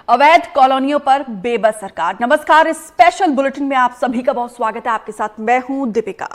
अवैध कॉलोनियों पर बेबस सरकार। नमस्कार, इस स्पेशल बुलेटिन में आप सभी का बहुत स्वागत है। आपके साथ मैं हूं दीपिका।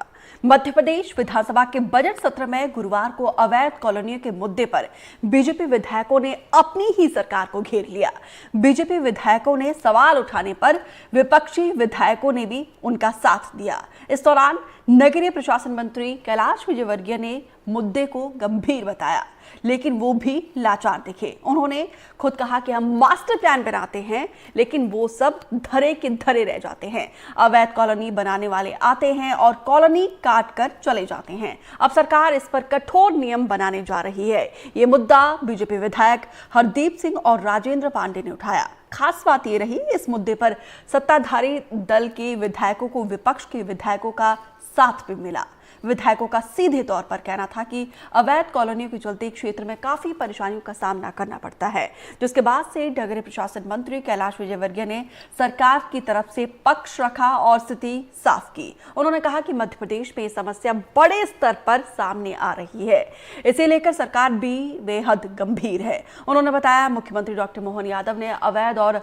मध्य प्रदेश विधानसभा के बजट सत्र में गुरुवार को अवैध कॉलोनियों के मुद्दे पर बीजेपी विधायकों ने अपनी ही सरकार को घेर लिया। बीजेपी विधायकों ने सवाल उठाने पर विपक्षी विधायकों ने भी उनका साथ दिया। इस दौरान नगरीय प्रशासन मंत्री कैलाश विजयवर्गीय ने मुद्दे को गंभीर बताया, लेकिन वो भी लाचार दिखे। उन्होंने खुद कहा कि हम मास्टर प्लान बनाते हैं, लेकिन वो सब धरे के धरे रह जाते हैं। अवैध कॉलोनी बनाने वाले आते हैं और कॉलोनी काट कर चले जाते हैं। अब सरकार इस पर कठोर नियम बनाने जा रही है। ये मुद्दा बीजेपी विधायक हरदीप सिंह और राजेंद्र पांडे ने उठाया। खास बात ये रही, इस मुद्दे पर सत्ताधारी दल के विधायकों को विपक्ष के विधायकों का साथ भी मिला। विधायकों का सीधे तौर पर कहना था कि अवैध कॉलोनियों के चलते क्षेत्र में काफी परेशानियों का सामना करना पड़ता है, जिसके बाद से नगरीय प्रशासन मंत्री कैलाश विजयवर्गीय ने सरकार की तरफ से पक्ष रखा और स्थिति साफ की। उन्होंने कहा कि मध्य प्रदेश में ये समस्या बड़े स्तर पर सामने आ रही है, इसे लेकर सरकार भी बेहद गंभीर है। उन्होंने बताया, मुख्यमंत्री डॉक्टर मोहन यादव ने अवैध और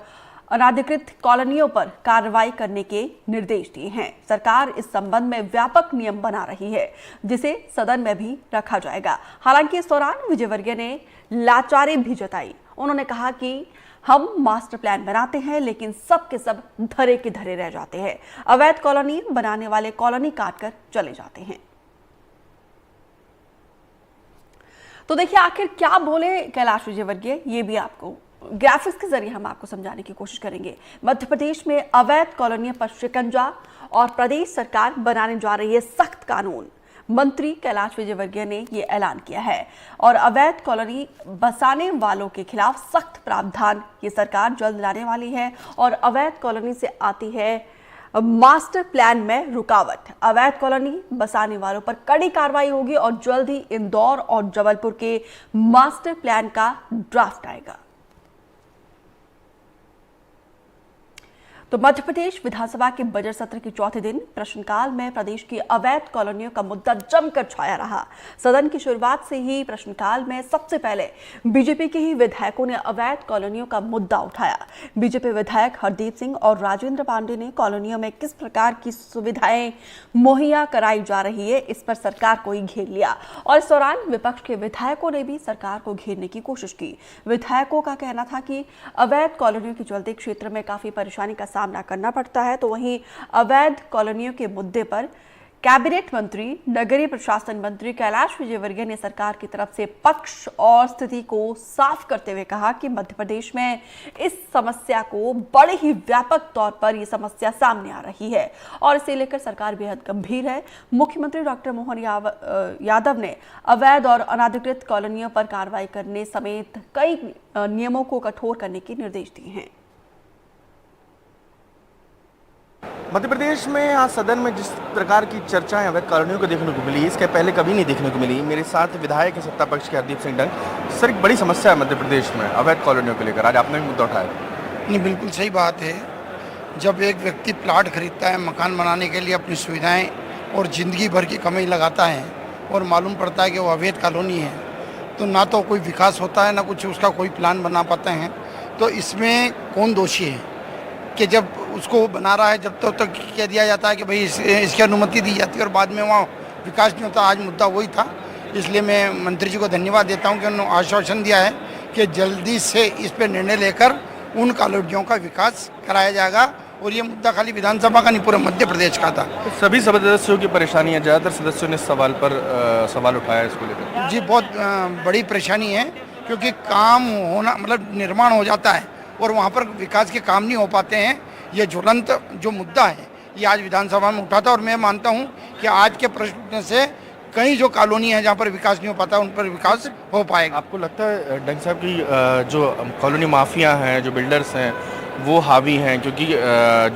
अनाधिकृत कॉलोनियों पर कार्रवाई करने के निर्देश दिए हैं। सरकार इस संबंध में व्यापक नियम बना रही है, जिसे सदन में भी रखा जाएगा। हालांकि इस दौरान विजयवर्गीय ने लाचारी भी जताई। उन्होंने कहा कि हम मास्टर प्लान बनाते हैं, लेकिन सब के सब धरे के धरे रह जाते हैं। अवैध कॉलोनी बनाने वाले कॉलोनी काट कर चले जाते हैं। तो देखिए, आखिर क्या बोले कैलाश विजयवर्गीय, ये भी आपको ग्राफिक्स के जरिए हम आपको समझाने की कोशिश करेंगे। मध्य प्रदेश में अवैध कॉलोनियों पर शिकंजा और प्रदेश सरकार बनाने जा रही है सख्त कानून। मंत्री कैलाश विजयवर्गीय ने यह ऐलान किया है और अवैध कॉलोनी बसाने वालों के खिलाफ सख्त प्रावधान ये सरकार जल्द लाने वाली है। और अवैध कॉलोनी से आती है मास्टर प्लान में रुकावट। अवैध कॉलोनी बसाने वालों पर कड़ी कार्रवाई होगी और जल्द ही इंदौर और जबलपुर के मास्टर प्लान का ड्राफ्ट आएगा। तो मध्य प्रदेश विधानसभा के बजट सत्र के चौथे दिन प्रश्नकाल में प्रदेश की अवैध कॉलोनियों का मुद्दा जमकर छाया रहा। सदन की शुरुआत से ही प्रश्नकाल में सबसे पहले बीजेपी के ही विधायकों ने अवैध कॉलोनियों का मुद्दा उठाया। बीजेपी विधायक हरदीप सिंह और राजेंद्र पांडे ने कॉलोनियों में किस प्रकार की सुविधाएं मुहैया कराई जा रही है, इस पर सरकार को ही घेर लिया। और इस दौरान विपक्ष के विधायकों ने भी सरकार को घेरने की कोशिश की। विधायकों का कहना था कि अवैध कॉलोनियों के चलते क्षेत्र में काफी परेशानी का सामना करना पड़ता है। तो वहीं अवैध कॉलोनियों के मुद्दे पर कैबिनेट मंत्री नगरीय प्रशासन मंत्री कैलाश विजयवर्गीय ने सरकार की तरफ से पक्ष और स्थिति को साफ करते हुए कहा कि मध्य प्रदेश में इस समस्या को बड़े ही व्यापक तौर पर यह समस्या सामने आ रही है और इसे लेकर सरकार बेहद गंभीर है। मुख्यमंत्री डॉक्टर मोहन यादव ने अवैध और अनाधिकृत कॉलोनियों पर कार्रवाई करने समेत कई नियमों को कठोर करने के निर्देश दिए हैं। मध्य प्रदेश में आज सदन में जिस प्रकार की चर्चाएं अवैध कॉलोनियों को देखने को मिली, इसके पहले कभी नहीं देखने को मिली। मेरे साथ विधायक है सत्ता पक्ष के हरदीप सिंह डंग। सर, एक बड़ी समस्या है मध्य प्रदेश में अवैध कॉलोनियों को लेकर, आज आपने भी मुद्दा उठाया। नहीं, बिल्कुल सही बात है। जब एक व्यक्ति प्लाट खरीदता है मकान बनाने के लिए, अपनी सुविधाएँ और ज़िंदगी भर की कमाई लगाता है और मालूम पड़ता है कि वो अवैध कॉलोनी है, तो ना तो कोई विकास होता है, ना कुछ उसका कोई प्लान बना पाते हैं। तो इसमें कौन दोषी है कि जब उसको बना रहा है, जब तक कह दिया जाता है कि भाई इसकी अनुमति दी जाती है और बाद में वहाँ विकास नहीं होता। आज मुद्दा वही था, इसलिए मैं मंत्री जी को धन्यवाद देता हूँ कि उन्होंने आश्वासन दिया है कि जल्दी से इस पर निर्णय लेकर उन कॉलोनियों का विकास कराया जाएगा। और ये मुद्दा खाली विधानसभा का नहीं, पूरे मध्य प्रदेश का था। तो सभी सदस्यों की परेशानी है, ज़्यादातर सदस्यों ने इस सवाल पर सवाल उठाया इसको लेकर। जी, बहुत बड़ी परेशानी है, क्योंकि काम होना मतलब निर्माण हो जाता है और वहाँ पर विकास के काम नहीं हो पाते हैं। ये ज्वलंत जो मुद्दा है, ये आज विधानसभा में उठा था और मैं मानता हूँ कि आज के प्रश्न से कई जो कॉलोनी है जहाँ पर विकास नहीं हो पाता, उन पर विकास हो पाएगा। आपको लगता है डंग साहब की जो कॉलोनी माफिया हैं, जो बिल्डर्स हैं, वो हावी हैं? क्योंकि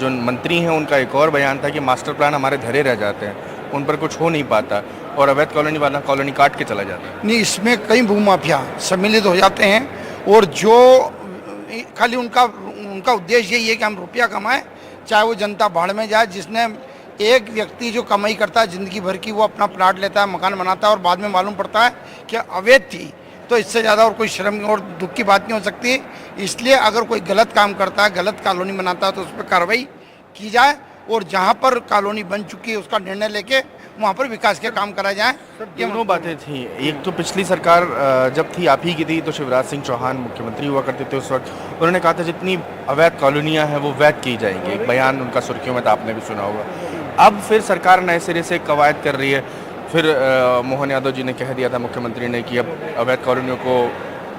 जो मंत्री हैं उनका एक और बयान था कि मास्टर प्लान हमारे धरे रह जाते हैं, उन पर कुछ हो नहीं पाता और अवैध कॉलोनी वाला कॉलोनी काट के चला जाता है। नहीं, इसमें कई भूमाफिया सम्मिलित हो जाते हैं और जो खाली उनका उद्देश्य यही है कि हम रुपया कमाएं, चाहे वो जनता भाड़ में जाए। जिसने एक व्यक्ति जो कमाई करता है ज़िंदगी भर की, वो अपना प्लाट लेता है, मकान बनाता है और बाद में मालूम पड़ता है कि अवैध थी, तो इससे ज़्यादा और कोई शर्म और दुख की बात नहीं हो सकती। इसलिए अगर कोई गलत काम करता है, गलत कॉलोनी बनाता है, तो उस पर कार्रवाई की जाए और जहाँ पर कॉलोनी बन चुकी है उसका निर्णय लेके वहाँ पर विकास के काम कराए जाए। ये दोनों बातें थी। एक तो पिछली सरकार जब थी, आप ही की थी, तो शिवराज सिंह चौहान मुख्यमंत्री हुआ करते थे उस वक्त, उन्होंने कहा था जितनी अवैध कॉलोनियां हैं वो वैध की जाएंगी। एक बयान उनका सुर्खियों में था, आपने भी सुना होगा। अब फिर सरकार नए सिरे से कवायद कर रही है। फिर मोहन यादव जी ने कह दिया था, मुख्यमंत्री ने, कि अब अवैध कॉलोनियों को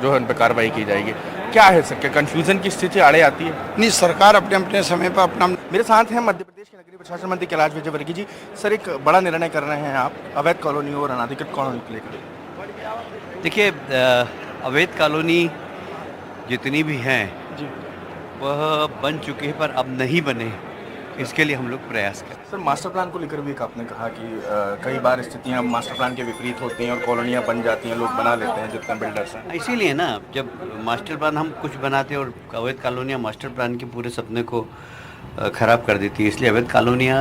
जो है उन पर कार्रवाई की जाएगी। क्या है सर, क्या कन्फ्यूजन की स्थिति आड़े आती है? नहीं, सरकार अपने अपने समय पर अपना। मेरे साथ हैं मध्य प्रदेश के नगरीय प्रशासन मंत्री कैलाश विजयवर्गीय जी। सर, एक बड़ा निर्णय कर रहे हैं आप अवैध कॉलोनी और अनाधिकृत कॉलोनी को लेकर। देखिए, अवैध कॉलोनी जितनी भी हैं जी वह बन चुकी है, पर अब नहीं बने, इसके लिए हम लोग प्रयास करें। सर, मास्टर प्लान को लेकर भी एक आपने कहा कि कई बार स्थितियां मास्टर प्लान के विपरीत होती हैं और कॉलोनियां बन जाती हैं, लोग बना लेते हैं जितने बिल्डर्स हैं। इसीलिए ना, जब मास्टर प्लान हम कुछ बनाते हैं और अवैध कॉलोनियाँ मास्टर प्लान के पूरे सपने को खराब कर देती है, इसलिए अवैध कॉलोनियाँ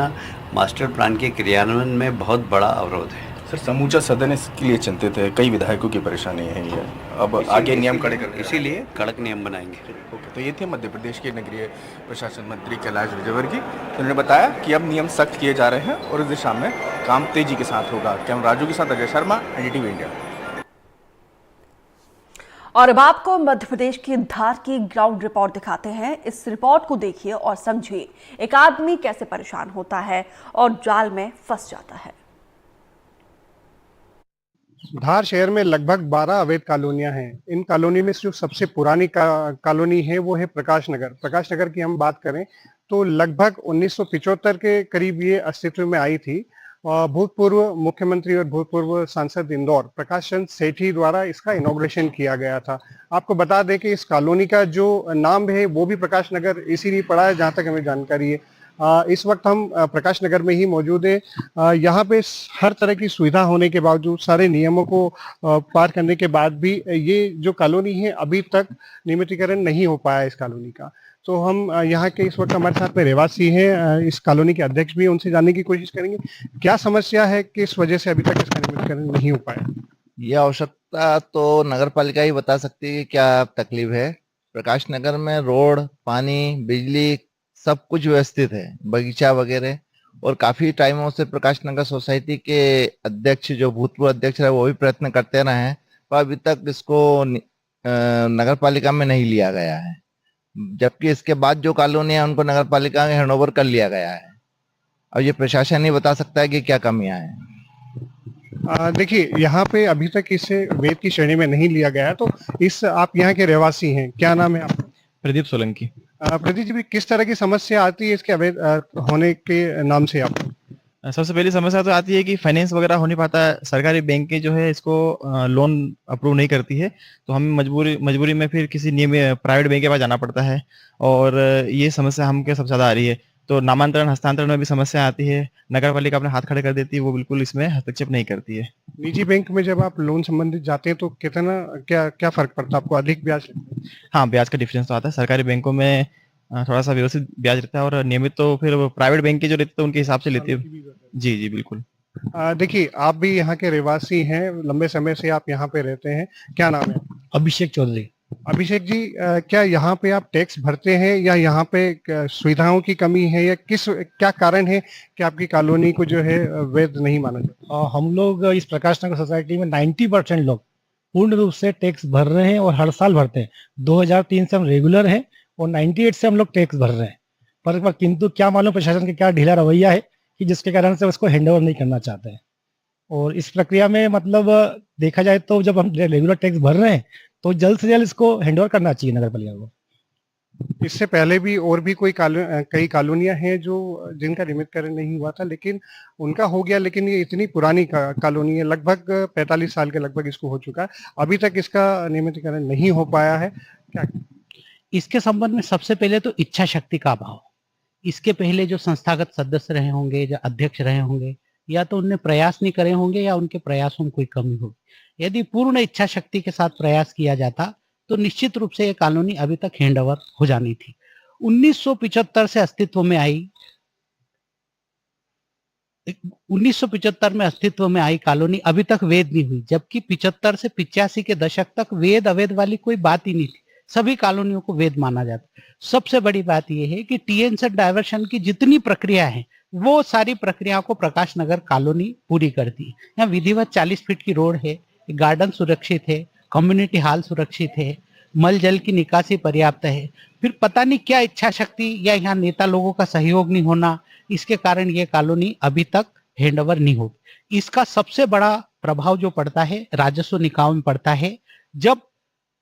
मास्टर प्लान के क्रियान्वयन में बहुत बड़ा अवरोध है। सर, समूचा सदन इसके लिए चिंतित है, कई विधायकों की परेशानी है ये। अब आगे नियम कड़े कर, इसीलिए कड़क नियम बनाएंगे। ओके, तो ये थे मध्य प्रदेश के नगरीय प्रशासन मंत्री कैलाश विजयवर्गीय। तो उन्होंने बताया कि अब नियम सख्त किए जा रहे हैं और इस दिशा में काम तेजी के साथ होगा। कैमरा राजू के साथ अजय शर्मा, NDTV इंडिया। और अब आपको मध्य प्रदेश की धार की ग्राउंड रिपोर्ट दिखाते हैं। इस रिपोर्ट को देखिए और समझिए, एक आदमी कैसे परेशान होता है और जाल में फंस जाता है। धार शहर में लगभग 12 अवैध कॉलोनियां हैं। इन कॉलोनी में जो सबसे पुरानी कॉलोनी है वो है प्रकाश नगर। प्रकाश नगर की हम बात करें तो लगभग 1975 के करीब ये अस्तित्व में आई थी। भूतपूर्व मुख्यमंत्री और भूतपूर्व सांसद इंदौर प्रकाश चंद सेठी द्वारा इसका इनॉग्रेशन किया गया था। आपको बता दें कि इस कॉलोनी का जो नाम है वो भी प्रकाश नगर इसीलिए पड़ा है, जहाँ तक हमें जानकारी है। इस वक्त हम प्रकाश नगर में ही मौजूद है। यहाँ पे हर तरह की सुविधा होने के बावजूद, सारे नियमों को पार करने के बाद भी ये जो कॉलोनी है अभी तक नियमितीकरण नहीं हो पाया इस कॉलोनी का। तो हम यहाँ के इस वक्त हमारे साथ में रहवासी हैं, इस कॉलोनी के अध्यक्ष भी, उनसे जानने की कोशिश करेंगे क्या समस्या है, किस वजह से अभी तक इसका नियमितीकरण नहीं हो पाया। ये आवश्यकता तो नगर पालिका ही बता सकती है क्या तकलीफ है। प्रकाश नगर में रोड, पानी, बिजली सब कुछ व्यवस्थित है, बगीचा वगैरह। और काफी टाइमों से प्रकाश नगर सोसाइटी के अध्यक्ष, जो भूतपूर्व अध्यक्ष रहे, वो भी प्रयत्न करते रहे हैं, पर अभी तक इसको नगर पालिका में नहीं लिया गया है। जबकि इसके बाद जो कॉलोनी है उनको नगर पालिका में हैंडओवर कर लिया गया है। और ये प्रशासन ही बता सकता है कि क्या कमियां हैं। देखिए, यहाँ पे अभी तक इसे वेद की श्रेणी में नहीं लिया गया है। तो इस आप यहाँ के रहवासी हैं, क्या नाम है आपका? प्रदीप सोलंकी। प्रदीप जी, किस तरह की समस्या आती है इसके अवैध होने के नाम से आपको? सबसे पहली समस्या तो आती है कि फाइनेंस वगैरह हो नहीं पाता है। सरकारी बैंक जो है इसको लोन अप्रूव नहीं करती है, तो हमें मजबूरी में फिर किसी नियमित प्राइवेट बैंक के पास जाना पड़ता है। और ये समस्या हमके सबसे ज्यादा आ रही है। तो नामांतरण हस्तांतरण में भी समस्या आती है। नगर पालिका अपने हाथ खड़े कर देती है, वो बिल्कुल इसमें हस्तक्षेप नहीं करती है। निजी बैंक में जब आप लोन संबंधित जाते हैं तो कितना क्या फर्क पड़ता है आपको? अधिक ब्याज लगता है? हाँ, ब्याज का डिफरेंस तो आता है। सरकारी बैंकों में थोड़ा सा व्यवस्थित ब्याज रहता है और नियमित तो फिर प्राइवेट बैंक के जो रहते हैं उनके हिसाब से लेती है। जी जी बिल्कुल। देखिए, आप भी यहाँ के रहवासी हैं, लंबे समय से आप यहाँ पे रहते हैं, क्या नाम है? अभिषेक चौधरी। अभिषेक जी, क्या यहाँ पे आप टैक्स भरते हैं या यहाँ पे सुविधाओं की कमी है, या क्या कारण है कि आपकी कॉलोनी को जो है वैध नहीं माना जाता? हम लोग इस प्रकाश नगर सोसाइटी में 90% लोग पूर्ण रूप से टैक्स भर रहे हैं और हर साल भरते हैं। 2003 से हम रेगुलर हैं और 98 से हम लोग टैक्स भर रहे हैं। पर किंतु क्या मालूम प्रशासन का क्या ढीला रवैया है कि जिसके कारण से उसको हैंड ओवर नहीं करना चाहते हैं। और इस प्रक्रिया में मतलब देखा जाए तो जब हम रेगुलर टैक्स भर रहे हैं तो जल्द से जल्द इसको हैंडओवर करना चाहिए नगर पालिका को। इससे पहले भी और भी कई कॉलोनियां हैं जो जिनका नियमितीकरण नहीं हुआ था, लेकिन उनका हो गया। लेकिन ये इतनी पुरानी कॉलोनी है, लगभग 45 साल के लगभग इसको हो चुका है, अभी तक इसका नियमितीकरण नहीं हो पाया है। क्या इसके संबंध में सबसे पहले तो इच्छा शक्ति का अभाव। इसके पहले जो संस्थागत सदस्य रहे होंगे, जो अध्यक्ष रहे होंगे, या तो उनने प्रयास नहीं करे होंगे या उनके प्रयासों में कोई कमी होगी। यदि पूर्ण इच्छा शक्ति के साथ प्रयास किया जाता तो निश्चित रूप से ये कॉलोनी अभी तक हैंडओवर हो जानी थी। 1975 से अस्तित्व में आई 1975 में अस्तित्व में आई कॉलोनी अभी तक वैध नहीं हुई, जबकि 75 से 85 के दशक तक वैध अवैध वाली कोई बात ही नहीं थी। सभी कॉलोनियों को वैध माना जाता। सबसे बड़ी बात यह है कि टीएन सेट डायवर्शन की जितनी प्रक्रिया है वो सारी प्रक्रियाओं को प्रकाश नगर कॉलोनी पूरी करती है। यहाँ विधिवत 40 फीट की रोड है, गार्डन सुरक्षित है, कम्युनिटी हॉल सुरक्षित है, मल जल की निकासी पर्याप्त है। फिर पता नहीं क्या इच्छा शक्ति या यहाँ नेता लोगों का सहयोग नहीं होना, इसके कारण ये कॉलोनी अभी तक हैंडओवर नहीं होगी। इसका सबसे बड़ा प्रभाव जो पड़ता है राजस्व निकायों में पड़ता है। जब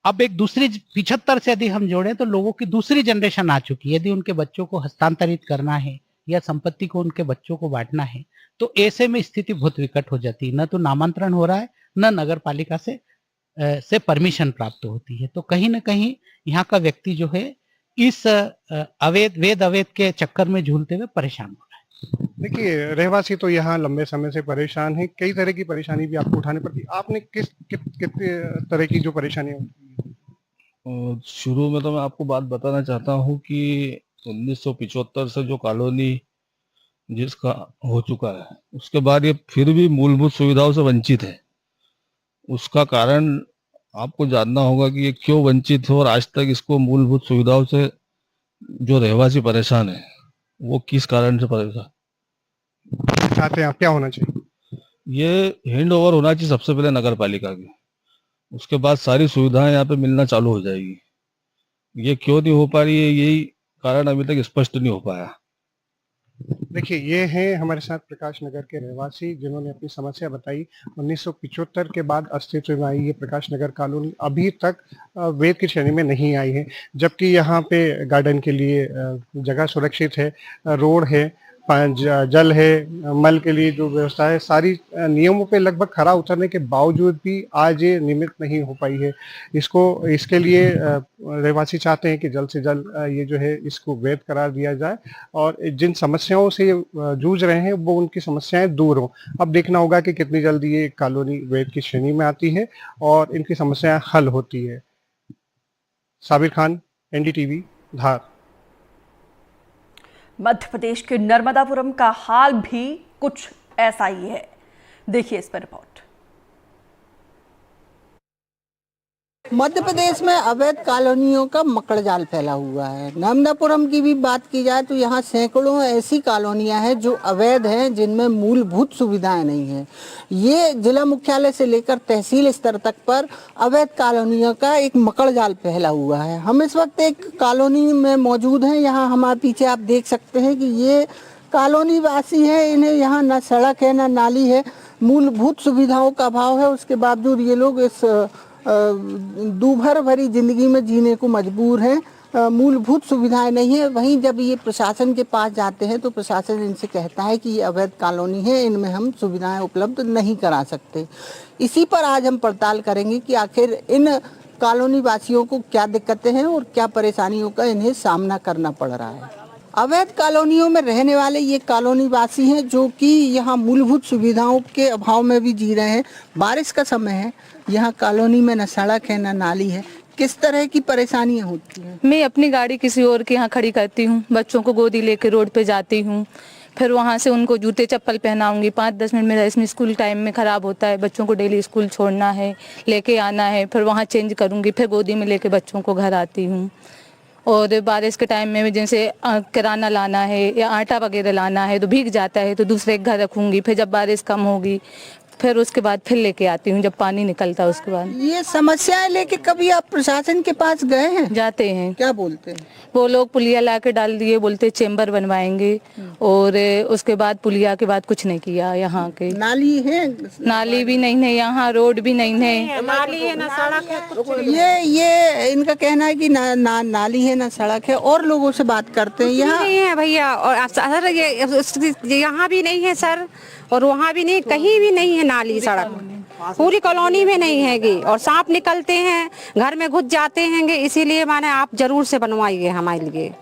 अब एक दूसरी 75 से यदि हम जोड़ें तो लोगों की दूसरी जनरेशन आ चुकी है। यदि उनके बच्चों को हस्तांतरित करना है या संपत्ति को उनके बच्चों को बांटना है तो ऐसे में स्थिति बहुत विकट हो जाती है। न तो नामांतरण हो रहा है, न नगर पालिका से परमिशन प्राप्त होती है। तो कहीं ना कहीं यहाँ का व्यक्ति जो है इस वेद अवैध के चक्कर में झूलते हुए परेशान हो रहा है। देखिए, रहवासी तो यहाँ लंबे समय से परेशान है, कई तरह की परेशानी भी आपको उठानी पड़ती है। आपने कितने तरह की जो परेशानी होती है? शुरू में तो मैं आपको बात बताना चाहता हूँ कि 1975 से जो कॉलोनी जिसका हो चुका है उसके बाद ये फिर भी मूलभूत सुविधाओं से वंचित है। उसका कारण आपको जानना होगा कि ये क्यों वंचित है और आज तक इसको मूलभूत सुविधाओं से जो रहवासी परेशान है वो किस कारण से परेशान चाहते हैं आप, क्या होना चाहिए? ये हैंड ओवर होना चाहिए सबसे पहले नगर पालिका की, उसके बाद सारी सुविधाएं यहाँ पे मिलना चालू हो जाएगी। ये क्यों नहीं हो पा रही है, यही कारण अभी तक स्पष्ट नहीं हो पाया। देखिए, ये हैं हमारे साथ प्रकाश नगर के रहवासी जिन्होंने अपनी समस्या बताई। 1975 के बाद अस्तित्व में आई ये प्रकाश नगर कॉलोनी अभी तक वैध की श्रेणी में नहीं आई है, जबकि यहाँ पे गार्डन के लिए जगह सुरक्षित है, रोड है, जल है, मल के लिए जो व्यवस्था है, सारी नियमों पे लगभग खरा उतरने के बावजूद भी आज ये नियमित नहीं हो पाई है। इसके लिए रहवासी चाहते हैं कि जल्द से जल्द ये जो है इसको वैध करार दिया जाए और जिन समस्याओं से जूझ रहे हैं वो उनकी समस्याएं दूर हों। अब देखना होगा कि कितनी जल्दी ये कॉलोनी वैध की श्रेणी में आती है और इनकी समस्याएं हल होती है। साबिर खान, एनडीटीवी, धार। मध्य प्रदेश के नर्मदापुरम का हाल भी कुछ ऐसा ही है, देखिए इस पर रिपोर्ट। मध्य प्रदेश में अवैध कॉलोनियों का मकड़जाल फैला हुआ है। नर्मदापुरम की भी बात की जाए तो यहाँ सैकड़ों ऐसी कॉलोनियां हैं जो अवैध हैं, जिनमें मूलभूत सुविधाएं नहीं है। ये जिला मुख्यालय से लेकर तहसील स्तर तक पर अवैध कॉलोनियों का एक मकड़जाल फैला हुआ है। हम इस वक्त एक कॉलोनी में मौजूद हैं। यहाँ हमारे पीछे आप देख सकते हैं कि ये कॉलोनी वासी है, इन्हें यहाँ न सड़क है न नाली है, मूलभूत सुविधाओं का अभाव है। उसके बावजूद ये लोग इस दूभर भरी जिंदगी में जीने को मजबूर हैं। मूलभूत सुविधाएं नहीं है। वहीं जब ये प्रशासन के पास जाते हैं तो प्रशासन इनसे कहता है कि ये अवैध कॉलोनी है, इनमें हम सुविधाएं उपलब्ध नहीं करा सकते। इसी पर आज हम पड़ताल करेंगे कि आखिर इन कॉलोनी वासियों को क्या दिक्कतें हैं और क्या परेशानियों का इन्हें सामना करना पड़ रहा है। अवैध कॉलोनियों में रहने वाले ये कॉलोनी वासी हैं जो कि यहाँ मूलभूत सुविधाओं के अभाव में भी जी रहे हैं। बारिश का समय है, यहाँ कॉलोनी में न सड़क है न नाली है। किस तरह की परेशानियाँ होती हैं? मैं अपनी गाड़ी किसी और के यहाँ खड़ी करती हूँ, बच्चों को गोदी लेके रोड पे जाती हूँ, फिर वहाँ से उनको जूते चप्पल पहनाऊंगी। 5-10 मिनट मेरा इसमें स्कूल टाइम में ख़राब होता है, बच्चों को डेली स्कूल छोड़ना है, लेके आना है, फिर वहाँ चेंज करूँगी, फिर गोदी में लेके बच्चों को घर आती हूँ। और बारिश के टाइम में जैसे किराना लाना है या आटा वगैरह लाना है तो भीग जाता है, तो दूसरे के घर रखूँगी। फिर जब बारिश कम होगी फिर उसके बाद फिर लेके आती हूँ, जब पानी निकलता है उसके बाद। ये समस्याएं लेके कभी आप प्रशासन के पास गए हैं? जाते हैं। क्या बोलते हैं? वो लोग पुलिया ला के डाल दिए, बोलते चेम्बर बनवाएंगे, और उसके बाद पुलिया के बाद कुछ नहीं किया। यहाँ के नाली है? नाली भी नहीं है यहाँ, रोड भी नहीं है, नाली है ना सड़क है। ये इनका कहना है कि ना नाली है ना सड़क है। और लोगों से बात करते हैं, यहाँ नहीं है भैया, और सर ये यहाँ भी नहीं है सर, और वहाँ भी नहीं, कहीं भी नहीं है नाली सड़क, पूरी कॉलोनी में नहीं हैगी। और सांप निकलते हैं, घर में घुस जाते हैं, इसीलिए माने आप जरूर से बनवाइए हमारे लिए।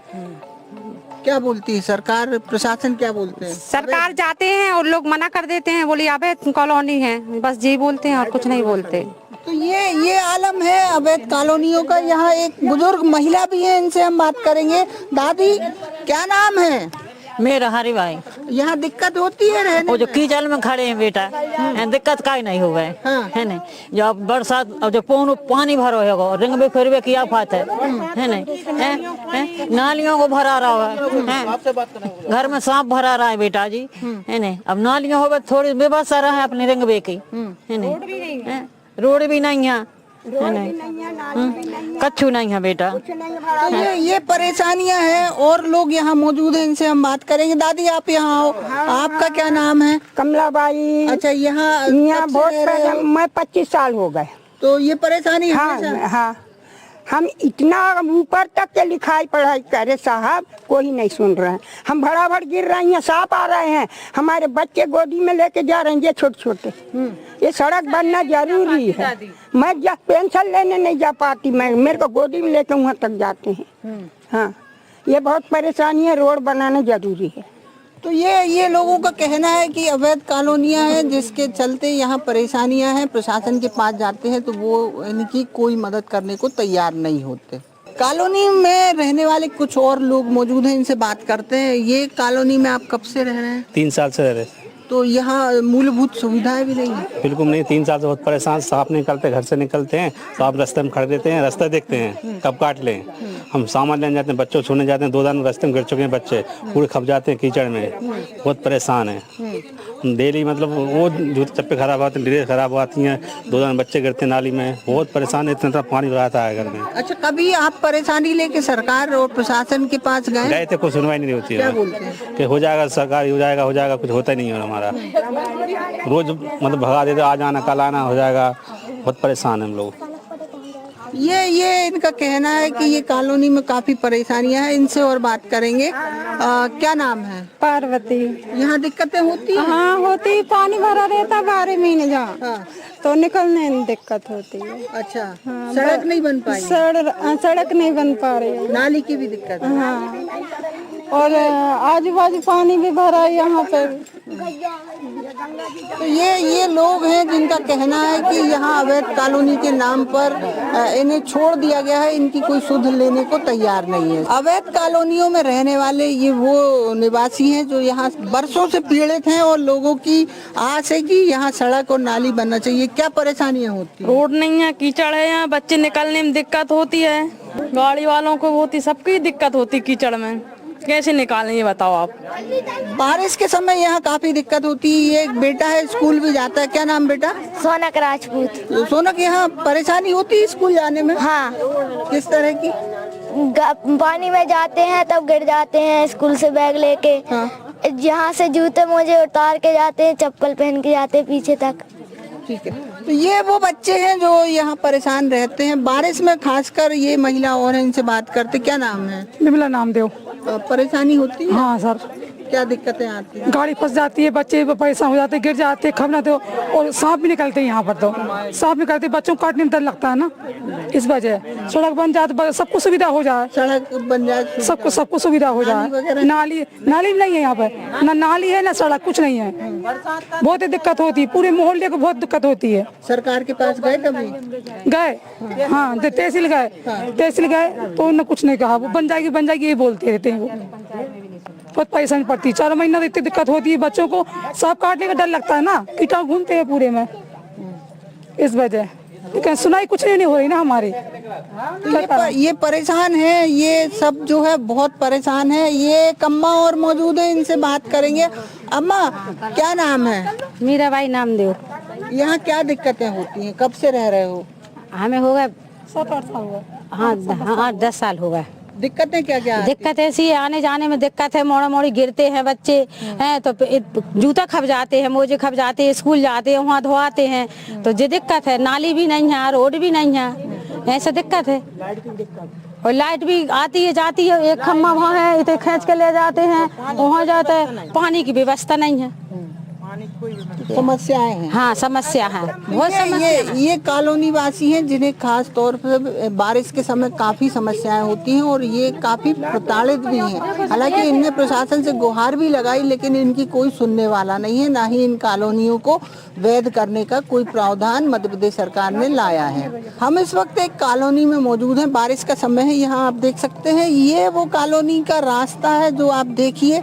क्या बोलती है सरकार, प्रशासन क्या बोलते हैं? सरकार जाते हैं और लोग मना कर देते हैं, बोली अवैध कॉलोनी है, बस जी बोलते हैं और कुछ नहीं बोलते। तो ये आलम है अवैध कॉलोनियों का। यहाँ एक बुजुर्ग महिला भी है, इनसे हम बात करेंगे। दादी, क्या नाम है? मेरा हरिभाई। यहाँ दिक्कत होती है रहने वो जो कीचड़ में खड़े हैं बेटा, दिक्कत का ही नहीं हो गए है नहीं। जब बरसात अब जो पानी भरो है रिंग फिरवे की आफत है नहीं। नालियों को भरा रहा है, घर में सांप भरा रहा है बेटा जी है नहीं। अब नालियां हो थोड़ी व्यवस्था रहा है अपने रिंगवे की है नहीं। रोड भी नहीं है कच्चू नहीं है बेटा। ये परेशानियां हैं और लोग यहाँ मौजूद हैं, इनसे हम बात करेंगे। दादी आप यहाँ आओ, आपका क्या नाम है? कमलाबाई। अच्छा, यहाँ बहुत मैं 25 साल हो गए। तो ये परेशानी हाँ, हम इतना ऊपर तक के लिखाई पढ़ाई करे साहब, कोई नहीं सुन रहे हैं। हम भड़ाभड़ गिर रहे हैं, सांप आ रहे हैं, हमारे बच्चे गोदी में लेके जा रहे हैं ये छोटे छोटे। ये सड़क बनना जरूरी है। मैं जब पेंशन लेने नहीं जा पाती, मैं मेरे को गोदी में लेके वहाँ तक जाते हैं। हाँ, ये बहुत परेशानी है, रोड बनाना जरूरी है। तो ये लोगों का कहना है कि अवैध कॉलोनियां हैं जिसके चलते यहाँ परेशानियां हैं। प्रशासन के पास जाते हैं तो वो इनकी कोई मदद करने को तैयार नहीं होते। कॉलोनी में रहने वाले कुछ और लोग मौजूद हैं, इनसे बात करते हैं। ये कॉलोनी में आप कब से रह रहे हैं? 3 साल से रह रहे। तो यहाँ मूलभूत सुविधाएं भी नहीं है? बिल्कुल नहीं, 3 साल से बहुत परेशान। सांप निकलते, घर से निकलते हैं, सांप रास्ते में खड़े रहते हैं, रास्ता देखते हैं कब काट लें। हम सामान लेने जाते हैं, बच्चों छूने जाते हैं, 2 दिन रास्ते में गिर चुके हैं बच्चे, पूरे खप जाते हैं कीचड़ में। बहुत परेशान है डेली, मतलब वो जूते चप्पे खराब आते हैं, ड्रेस खराब आती हैं, 2 दिन बच्चे गिरते हैं नाली में। बहुत परेशान है, इतना पानी भराता है घर में। अच्छा, कभी आप परेशानी लेके सरकार और प्रशासन के पास गए थे? कोई सुनवाई नहीं होती है कि हो जाएगा सरकारी, हो जाएगा, कुछ होता नहीं है। हमारा रोज मतलब भगा देते, आज आना कल आना हो जाएगा। बहुत परेशान है हम लोग। ये इनका कहना है कि ये कॉलोनी में काफी परेशानियां हैं। इनसे और बात करेंगे। क्या नाम है? पार्वती। यहाँ दिक्कतें होती हैं? हाँ होती, पानी भरा रहता 12 महीने जहाँ, तो निकलने में दिक्कत होती है। अच्छा, सड़क नहीं बन पाई? सड़क नहीं बन पा रही, नाली की भी दिक्कत है। हाँ, और आजू बाजू पानी भी भरा है यहाँ पर। तो ये लोग हैं जिनका कहना है कि यहाँ अवैध कॉलोनी के नाम पर इन्हें छोड़ दिया गया है, इनकी कोई सुध लेने को तैयार नहीं है। अवैध कॉलोनियों में रहने वाले ये वो निवासी हैं जो यहाँ बरसों से पीड़ित हैं और लोगों की आस है कि यहाँ सड़क और नाली बनना चाहिए। क्या परेशानियाँ होती हैं? रोड नहीं है, कीचड़ है, यहाँ बच्चे निकलने में दिक्कत होती है, गाड़ी वालों को होती, सबकी दिक्कत होती कीचड़ में। कैसे निकालें ये बताओ आप? बारिश के समय यहाँ काफी दिक्कत होती है। एक बेटा है, स्कूल भी जाता है। क्या नाम बेटा? सोनक राजपूत। तो सोनक, यहाँ परेशानी होती है स्कूल जाने में? हाँ। किस तरह की? पानी में जाते हैं तब गिर जाते हैं स्कूल से बैग लेके। हाँ। यहाँ से जूते मोजे उतार के जाते हैं, चप्पल पहन के जाते हैं पीछे तक। ठीक है, तो ये वो बच्चे हैं जो यहाँ परेशान रहते हैं बारिश में, खासकर ये महिला और है, इनसे बात करते। क्या नाम है? निर्मला नामदेव। परेशानी होती है? हाँ सर। क्या दिक्कतें आती हैं? गाड़ी फंस जाती है, बच्चे परेशान हो जाते हैं, गिर जाते हैं, खबना दो, और सांप भी निकलते हैं यहाँ पर। तो सांप निकलते, बच्चों को काटने में डर लगता है ना, इस वजह। सड़क बन जाए तो सबको सुविधा हो जाए, सड़क बन जाए, सबको सुविधा हो जाए। नाली नहीं है यहाँ पर, ना नाली है ना सड़क, कुछ नहीं है। बहुत ही दिक्कत होती है, पूरे मोहल्ले को बहुत दिक्कत होती है। सरकार के पास गए कभी? गए, हाँ, तहसील गए, तो उन्होंने कुछ नहीं कहा। वो बन जाएगी ये बोलते रहते हैं। वो बहुत परेशानी पड़ती है, 4 महीना इतनी दिक्कत होती है, बच्चों को सांप काटने का डर लगता है ना, कीटाणु घूमते हैं पूरे में, इस वजह। लेकिन सुनाई कुछ नहीं हो रही ना हमारी। तो ये परेशान है, ये सब जो है बहुत परेशान है। ये अम्मा और मौजूद है, इनसे बात करेंगे। अम्मा, क्या नाम है? मीराबाई नामदेव। यहाँ क्या दिक्कतें होती हैं? कब से रह रहे हो? हमें हो गए 7-8 साल हुआ। हाँ, 10 साल हो गए। दिक्कतें क्या? दिक्कत ऐसी है, आने जाने में दिक्कत है, मोड़ा मोड़ी गिरते हैं बच्चे हैं, तो जूता खप जाते हैं, मोजे खप जाते हैं, स्कूल जाते हैं, वहाँ धोआते हैं, तो ये दिक्कत है। नाली भी नहीं है, रोड भी नहीं है, ऐसा दिक्कत है। और लाइट भी आती है जाती है, एक खम्भा वहाँ है, इतने खींच के ले जाते हैं, वहाँ जाते हैं, पानी की व्यवस्था नहीं है। समस्याएं हैं। हाँ, समस्या है, बहुत समस्या। ये कॉलोनी वासी हैं जिन्हें खास तौर पर बारिश के समय काफी समस्याएं होती हैं और ये काफी प्रताड़ित भी हैं। हालांकि इनने प्रशासन से गुहार भी लगाई, लेकिन इनकी कोई सुनने वाला नहीं है, ना ही इन कॉलोनियों को वैध करने का कोई प्रावधान मध्य प्रदेश सरकार ने लाया है। हम इस वक्त एक कॉलोनी में मौजूद हैं, बारिश का समय है। यहाँ आप देख सकते हैं, ये वो कॉलोनी का रास्ता है जो आप देखिए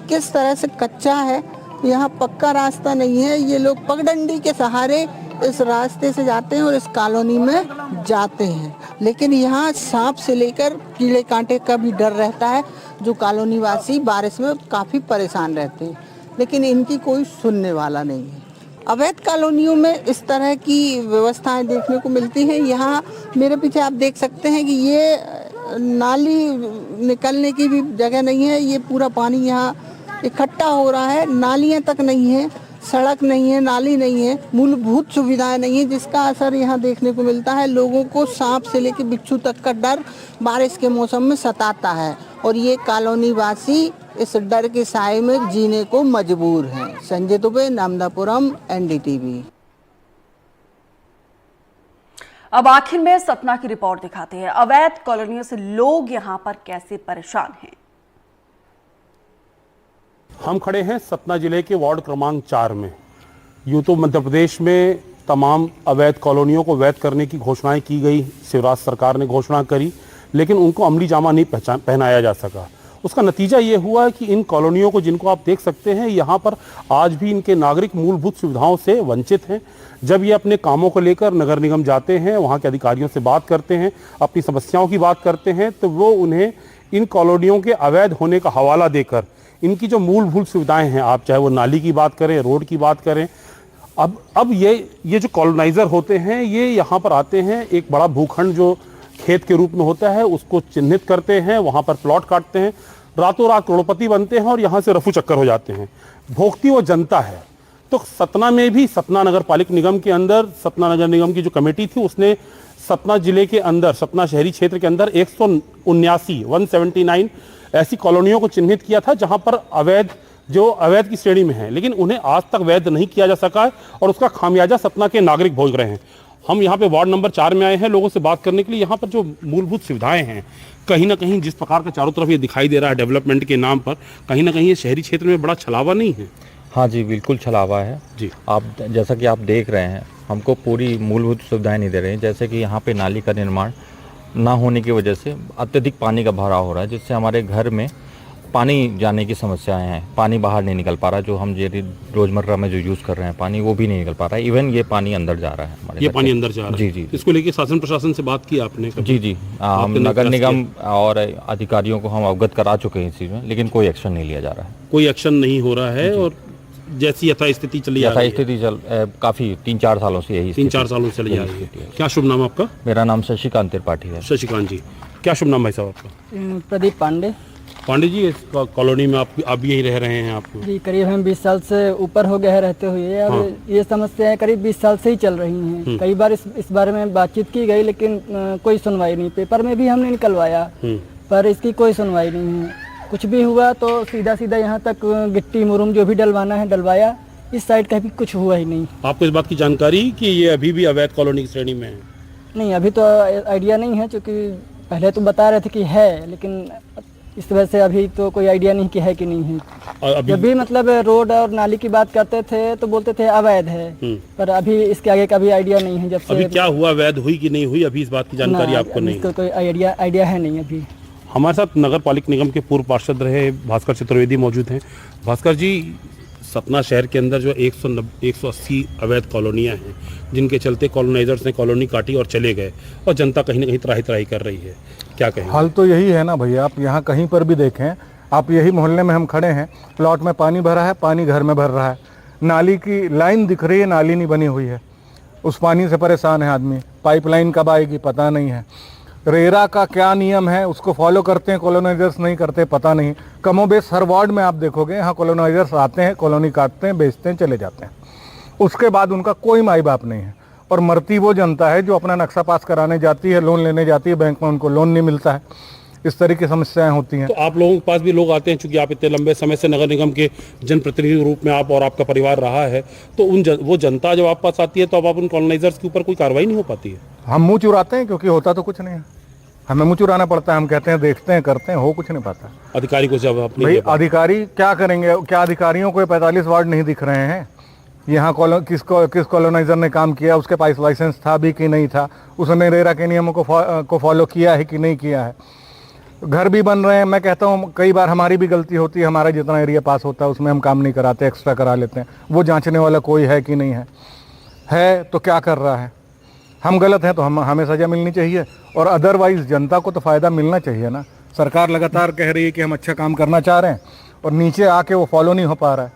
किस तरह से कच्चा है। यहाँ पक्का रास्ता नहीं है, ये लोग पगडंडी के सहारे इस रास्ते से जाते हैं और इस कॉलोनी में जाते हैं। लेकिन यहाँ सांप से लेकर कीड़े कांटे का भी डर रहता है, जो कॉलोनी वासी बारिश में काफ़ी परेशान रहते हैं, लेकिन इनकी कोई सुनने वाला नहीं है। अवैध कॉलोनियों में इस तरह की व्यवस्थाएं देखने को मिलती हैं। यहाँ मेरे पीछे आप देख सकते हैं कि ये नाली निकलने की भी जगह नहीं है, ये पूरा पानी यहाँ इकट्ठा हो रहा है। नालियाँ तक नहीं है, सड़क नहीं है, नाली नहीं है, मूलभूत सुविधाएं नहीं है, जिसका असर यहाँ देखने को मिलता है। लोगों को सांप से लेकर बिच्छू तक का डर बारिश के मौसम में सताता है और ये कॉलोनी वासी इस डर के साए में जीने को मजबूर हैं। संजय दुबे, नामदापुरम, NDTV। अब आखिर में सतना की रिपोर्ट दिखाते हैं। अवैध कॉलोनियों से लोग यहाँ पर कैसे परेशान हैं। हम खड़े हैं सतना जिले के वार्ड क्रमांक 4 में। यूं तो मध्य प्रदेश में तमाम अवैध कॉलोनियों को वैध करने की घोषणाएं की गई, शिवराज सरकार ने घोषणा करी, लेकिन उनको अमली जामा नहीं पहनाया जा सका। उसका नतीजा ये हुआ कि इन कॉलोनियों को, जिनको आप देख सकते हैं, यहाँ पर आज भी इनके नागरिक मूलभूत सुविधाओं से वंचित हैं। जब ये अपने कामों को लेकर नगर निगम जाते हैं, वहाँ के अधिकारियों से बात करते हैं, अपनी समस्याओं की बात करते हैं, तो वो उन्हें इन कॉलोनियों के अवैध होने का हवाला देकर इनकी जो मूलभूत सुविधाएं हैं, आप चाहे वो नाली की बात करें, रोड की बात करें, अब ये जो कॉलोनाइजर होते हैं, ये यहाँ पर आते हैं, एक बड़ा भूखंड जो खेत के रूप में होता है उसको चिन्हित करते हैं, वहाँ पर प्लॉट काटते हैं, रातों रात करोड़पति बनते हैं और यहाँ से रफू चक्कर हो जाते हैं। भोगती वो जनता है। तो सतना में भी सतना नगर पालिक निगम के अंदर, सतना नगर निगम की जो कमेटी थी, उसने सतना जिले के अंदर, सतना शहरी क्षेत्र के अंदर 179 ऐसी कॉलोनियों को चिन्हित किया था जहां पर अवैध की श्रेणी में है, लेकिन उन्हें आज तक वैध नहीं किया जा सका है और उसका खामियाजा सतना के नागरिक भोग रहे हैं। हम यहाँ पे वार्ड नंबर 4 में आए हैं लोगों से बात करने के लिए। यहाँ पर जो मूलभूत सुविधाएं हैं, कहीं ना कहीं जिस प्रकार का चारों तरफ ये दिखाई दे रहा है डेवलपमेंट के नाम पर, कहीं ना कहीं ये शहरी क्षेत्र में बड़ा छलावा नहीं है। हाँ जी, बिल्कुल छलावा है जी। आप जैसा कि आप देख रहे हैं, हमको पूरी मूलभूत सुविधाएं नहीं दे रहे हैं। जैसे कि यहाँ पे नाली का निर्माण ना होने की वजह से अत्यधिक पानी का भराव हो रहा है, जिससे हमारे घर में पानी जाने की समस्याएं हैं। पानी बाहर नहीं निकल पा रहा, जो हम रोजमर्रा में जो यूज़ कर रहे हैं पानी, वो भी नहीं निकल पा रहा है। इवन ये पानी अंदर जा रहा है हमारे, ये पानी अंदर जा रहा है। जी जी। इसको लेके शासन प्रशासन से बात की आपने? जी, हम नगर निगम और अधिकारियों को हम अवगत करा चुके हैं इस चीज़ में, लेकिन कोई एक्शन नहीं लिया जा रहा है। कोई एक्शन नहीं हो रहा है और जैसी यथास्थिति चली आ रही है। यथास्थिति काफी 3-4 सालों से यही 3-4 सालों से चली आ रही है। क्या शुभ नाम आपका? मेरा नाम शशिकांत त्रिपाठी है। शशिकांत जी, क्या शुभ नाम भाई साहब आपका? प्रदीप पांडे। पांडे जी, इस कॉलोनी में आप भी यही रह रहे हैं? आप जी, करीब हम 20 साल से ऊपर हो गए हैं रहते हुए। अब हाँ। ये समस्याएं करीब 20 साल से ही चल रही हैं। कई बार इस बारे में बातचीत की गई, लेकिन कोई सुनवाई नहीं। पेपर में भी हमने निकलवाया, पर इसकी कोई सुनवाई नहीं है। कुछ भी हुआ तो सीधा यहाँ तक गिट्टी मुरुम जो भी डलवाना है डलवाया, इस साइड का भी कुछ हुआ ही नहीं। आपको इस बात की जानकारी कि ये अभी भी अवैध कॉलोनी की श्रेणी में है? नहीं, अभी तो आइडिया नहीं है, क्योंकि पहले तो बता रहे थे कि है, लेकिन इस वजह से अभी तो कोई आइडिया नहीं कि है कि नहीं है। जब भी मतलब रोड और नाली की बात करते थे तो बोलते थे अवैध है, पर अभी इसके आगे का भी आइडिया नहीं है। जब से अभी क्या हुआ, वैध हुई कि नहीं हुई, अभी इस बात की जानकारी आपको नहीं? कोई आइडिया है नहीं अभी। हमारे साथ नगर पालिक निगम के पूर्व पार्षद रहे भास्कर चतुर्वेदी मौजूद हैं। भास्कर जी, सतना शहर के अंदर जो 180 अवैध कॉलोनियां हैं, जिनके चलते कॉलोनाइजर्स ने कॉलोनी काटी और चले गए और जनता कहीं ना कहीं त्राही कर रही है, क्या कहें? हाल तो यही है ना भैया, आप यहाँ कहीं पर भी देखें, आप यही मोहल्ले में हम खड़े हैं, प्लॉट में पानी भरा है, पानी घर में भर रहा है, नाली की लाइन दिख रही है, नाली नहीं बनी हुई है, उस पानी से परेशान है आदमी। पाइपलाइन कब आएगी पता नहीं है। रेरा का क्या नियम है उसको फॉलो करते हैं कॉलोनाइजर्स, नहीं करते पता नहीं। कमोबेश हर वार्ड में आप देखोगे, यहाँ कॉलोनाइजर्स आते हैं, कॉलोनी काटते हैं, बेचते हैं, चले जाते हैं। उसके बाद उनका कोई माई बाप नहीं है और मरती वो जनता है जो अपना नक्शा पास कराने जाती है, लोन लेने जाती है, बैंक में उनको लोन नहीं मिलता है। इस तरह की समस्याएं होती हैं। तो आप लोगों के पास भी लोग आते हैं, चूंकि आप इतने लंबे समय से नगर निगम के जनप्रतिनिधि रूप में आप और आपका परिवार रहा है, तो वो जनता जब आप पास आती है तो अब आप उन कॉलोनाइजर्स के ऊपर कोई कार्रवाई नहीं हो पाती है? हम मुँह चुराते हैं, क्योंकि होता तो कुछ नहीं है, हमें मुँह चुराना पड़ता है। हम कहते हैं, देखते हैं, करते हैं, हो कुछ नहीं पाता। अधिकारी को जब भाई अधिकारी क्या करेंगे? क्या अधिकारियों को 45 वार्ड नहीं दिख रहे हैं? यहाँ किस कॉलोनाइजर ने काम किया, उसके पास लाइसेंस था भी कि नहीं था, उसने रेरा के नियमों को फॉलो किया है कि नहीं किया है? घर भी बन रहे हैं। मैं कहता हूँ कई बार हमारी भी गलती होती है, हमारा जितना एरिया पास होता है उसमें हम काम नहीं कराते, एक्स्ट्रा करा लेते हैं। वो जांचने वाला कोई है कि नहीं है तो क्या कर रहा है। हम गलत हैं तो हमें सजा मिलनी चाहिए, और अदरवाइज जनता को तो फ़ायदा मिलना चाहिए ना। सरकार लगातार कह रही है कि हम अच्छा काम करना चाह रहे हैं और नीचे आके वो फॉलो नहीं हो पा रहा है।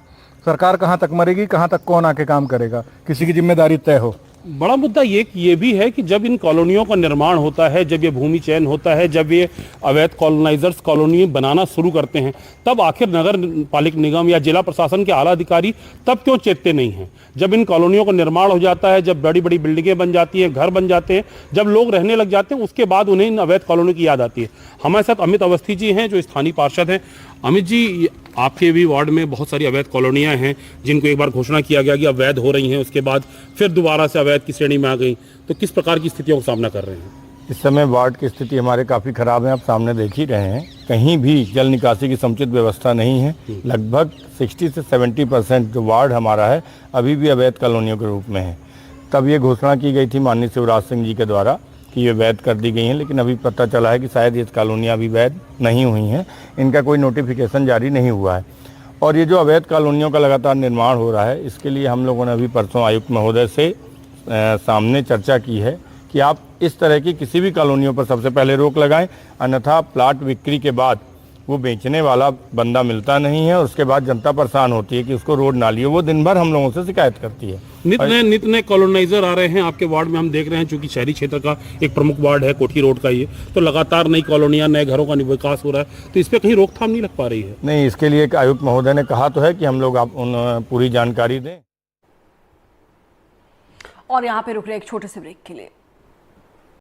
सरकार कहाँ तक मरेगी, कहाँ तक कौन आके काम करेगा, किसी की जिम्मेदारी तय हो। बड़ा मुद्दा ये भी है कि जब इन कॉलोनियों का निर्माण होता है, जब ये भूमि चयन होता है, जब ये अवैध कॉलोनाइजर्स कॉलोनी बनाना शुरू करते हैं, तब आखिर नगर पालिक निगम या जिला प्रशासन के आला अधिकारी तब क्यों चेतते नहीं हैं? जब इन कॉलोनियों का निर्माण हो जाता है, जब बड़ी बड़ी बिल्डिंगें बन जाती हैं, घर बन जाते हैं, जब लोग रहने लग जाते हैं, उसके बाद उन्हें इन अवैध कॉलोनी की याद आती है। हमारे साथ अमित अवस्थी जी हैं जो स्थानीय पार्षद हैं। अमित जी, आपके भी वार्ड में बहुत सारी अवैध कॉलोनियां हैं जिनको एक बार घोषणा किया गया कि अवैध हो रही हैं, उसके बाद फिर दोबारा से अवैध की श्रेणी में आ गई, तो किस प्रकार की स्थितियों का सामना कर रहे हैं? इस समय वार्ड की स्थिति हमारे काफ़ी ख़राब है, आप सामने देख ही रहे हैं। कहीं भी जल निकासी की समुचित व्यवस्था नहीं है। लगभग 60 से 70% जो वार्ड हमारा है अभी भी अवैध कॉलोनियों के रूप में है। तब ये घोषणा की गई थी माननीय शिवराज सिंह जी के द्वारा कि ये वैध कर दी गई हैं, लेकिन अभी पता चला है कि शायद ये कॉलोनियाँ अभी वैध नहीं हुई हैं, इनका कोई नोटिफिकेशन जारी नहीं हुआ है। और ये जो अवैध कॉलोनियों का लगातार निर्माण हो रहा है, इसके लिए हम लोगों ने अभी परसों आयुक्त महोदय से सामने चर्चा की है कि आप इस तरह की किसी भी कॉलोनियों पर सबसे पहले रोक लगाएं, अन्यथा प्लाट बिक्री के बाद वो बेचने वाला बंदा मिलता नहीं है और उसके बाद जनता परेशान होती है कि उसको रोड नाली हो। वो दिन भर हम लोगों से शिकायत करती है। नित नए कॉलोनाइजर आ रहे हैं आपके वार्ड में, हम देख रहे हैं, चूंकि शहरी क्षेत्र का एक प्रमुख वार्ड है कोठी रोड का, ये तो लगातार नई कॉलोनियां, नए घरों का विकास हो रहा है, तो इस पे कहीं रोकथाम नहीं लग पा रही है? नहीं, इसके लिए आयुक्त महोदय ने कहा तो है कि हम लोग आप पूरी जानकारी दें। और यहाँ पे रुक रहे एक छोटे से ब्रेक के लिए।